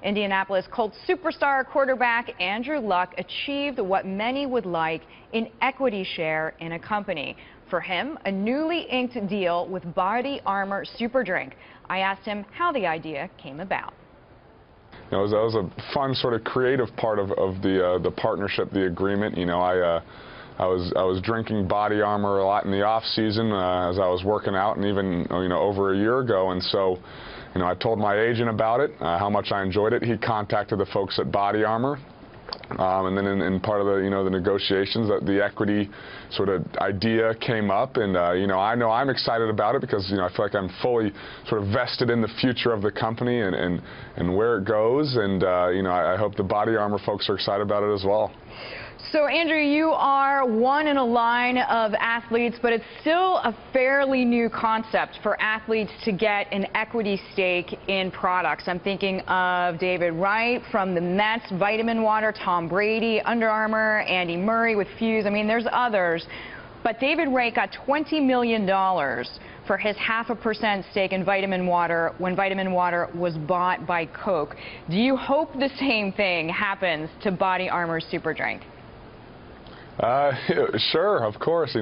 Indianapolis Colts superstar quarterback Andrew Luck achieved what many would like, an equity share in a company. For him, a newly inked deal with Body Armor SuperDrink. I asked him how the idea came about. That was a fun sort of creative part of the partnership, the agreement. I was drinking Body Armor a lot in the off season as I was working out, and even over a year ago. And so, I told my agent about it, how much I enjoyed it. He contacted the folks at Body Armor. And then in part of the negotiations, that the equity sort of idea came up, and I know I'm excited about it because I feel like I'm fully sort of vested in the future of the company and where it goes, and I hope the Body Armor folks are excited about it as well. So, Andrew, you are one in a line of athletes, but it's still a fairly new concept for athletes to get an equity stake in products. I'm thinking of David Wright from the Mets, Vitamin Water, Tom Brady, Under Armour, Andy Murray with Fuse. I mean, there's others. But David Wright got $20 million for his 0.5% stake in Vitamin Water when Vitamin Water was bought by Coke. Do you hope the same thing happens to Body Armor SuperDrink? Sure, of course.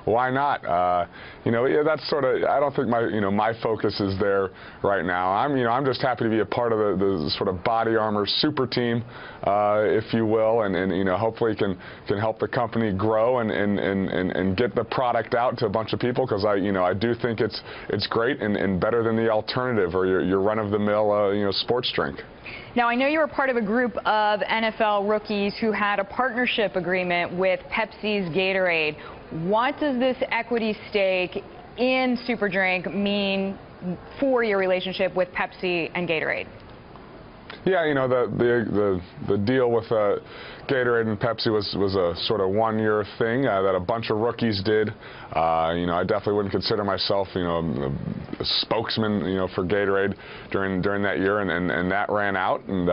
Why not? Yeah, that's sort of. I don't think my focus is there right now. I'm just happy to be a part of the sort of Body Armor super team, if you will, and hopefully can help the company grow and get the product out to a bunch of people, because I do think it's great and better than the alternative or your run-of-the-mill sports drink. Now, I know you were part of a group of NFL rookies who had a partnership agreement with Pepsi's Gatorade. What does this equity stake in SuperDrink mean for your relationship with Pepsi and Gatorade? Yeah, the deal with Gatorade and Pepsi was a sort of one-year thing that a bunch of rookies did. I definitely wouldn't consider myself, a spokesman, for Gatorade during that year, and that ran out, and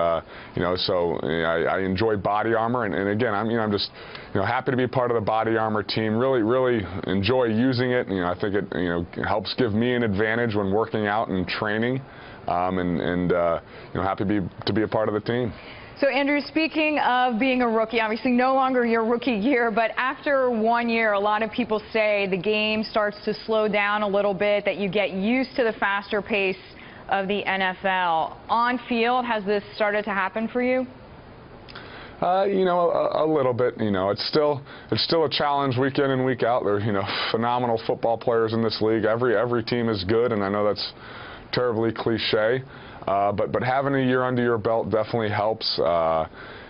so I enjoy Body Armor, and again, I'm just happy to be part of the Body Armor team. Really enjoy using it. I think it helps give me an advantage when working out and training. Happy to be a part of the team. So, Andrew, speaking of being a rookie, obviously no longer your rookie year, but after 1 year, a lot of people say the game starts to slow down a little bit, that you get used to the faster pace of the NFL. On field, has this started to happen for you? A little bit. It's still a challenge week in and week out. There are phenomenal football players in this league. Every team is good, and I know that's terribly cliche, but having a year under your belt definitely helps.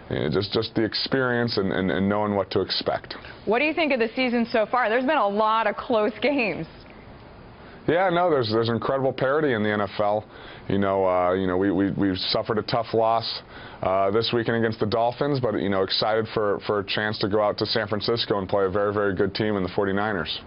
Just the experience and knowing what to expect. What do you think of the season so far? There's been a lot of close games. Yeah, no, there's incredible parity in the NFL. We've suffered a tough loss this weekend against the Dolphins, but excited for a chance to go out to San Francisco and play a very good team in the 49ers.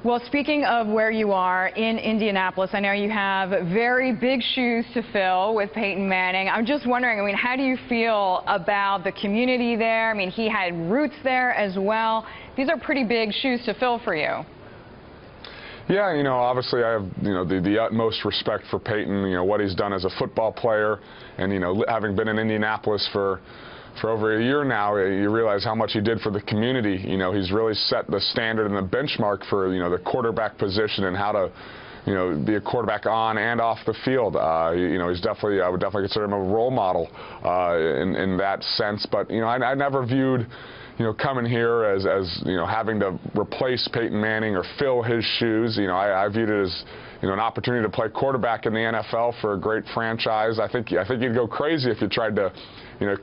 Well, speaking of where you are in Indianapolis, I know you have very big shoes to fill with Peyton Manning. I'm just wondering, how do you feel about the community there? He had roots there as well. These are pretty big shoes to fill for you. Yeah, obviously I have, the utmost respect for Peyton, what he's done as a football player, and, having been in Indianapolis for over a year now, you realize how much he did for the community. He's really set the standard and the benchmark for, the quarterback position and how to, be a quarterback on and off the field. He's definitely, I would definitely consider him a role model in that sense. But, I never viewed, coming here as having to replace Peyton Manning or fill his shoes. I viewed it as, an opportunity to play quarterback in the NFL for a great franchise. I think you'd go crazy if you tried to,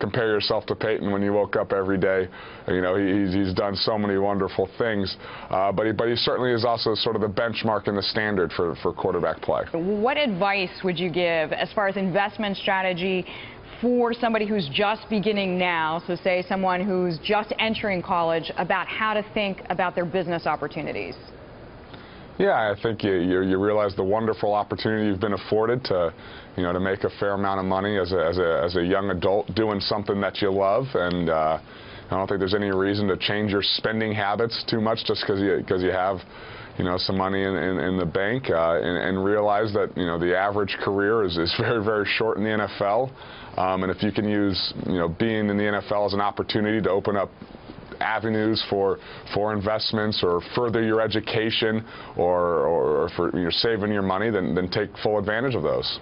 compare yourself to Peyton when you woke up every day. He's done so many wonderful things, but he certainly is also sort of the benchmark and the standard for quarterback play. What advice would you give as far as investment strategy for somebody who's just beginning now, so say someone who's just entering college, about how to think about their business opportunities? Yeah, I think you realize the wonderful opportunity you've been afforded to, to make a fair amount of money as a young adult doing something that you love, and I don't think there's any reason to change your spending habits too much just because you have some money in the bank and realize that the average career is very, very short in the NFL. And if you can use being in the NFL as an opportunity to open up avenues for investments or further your education or for saving your money, then take full advantage of those.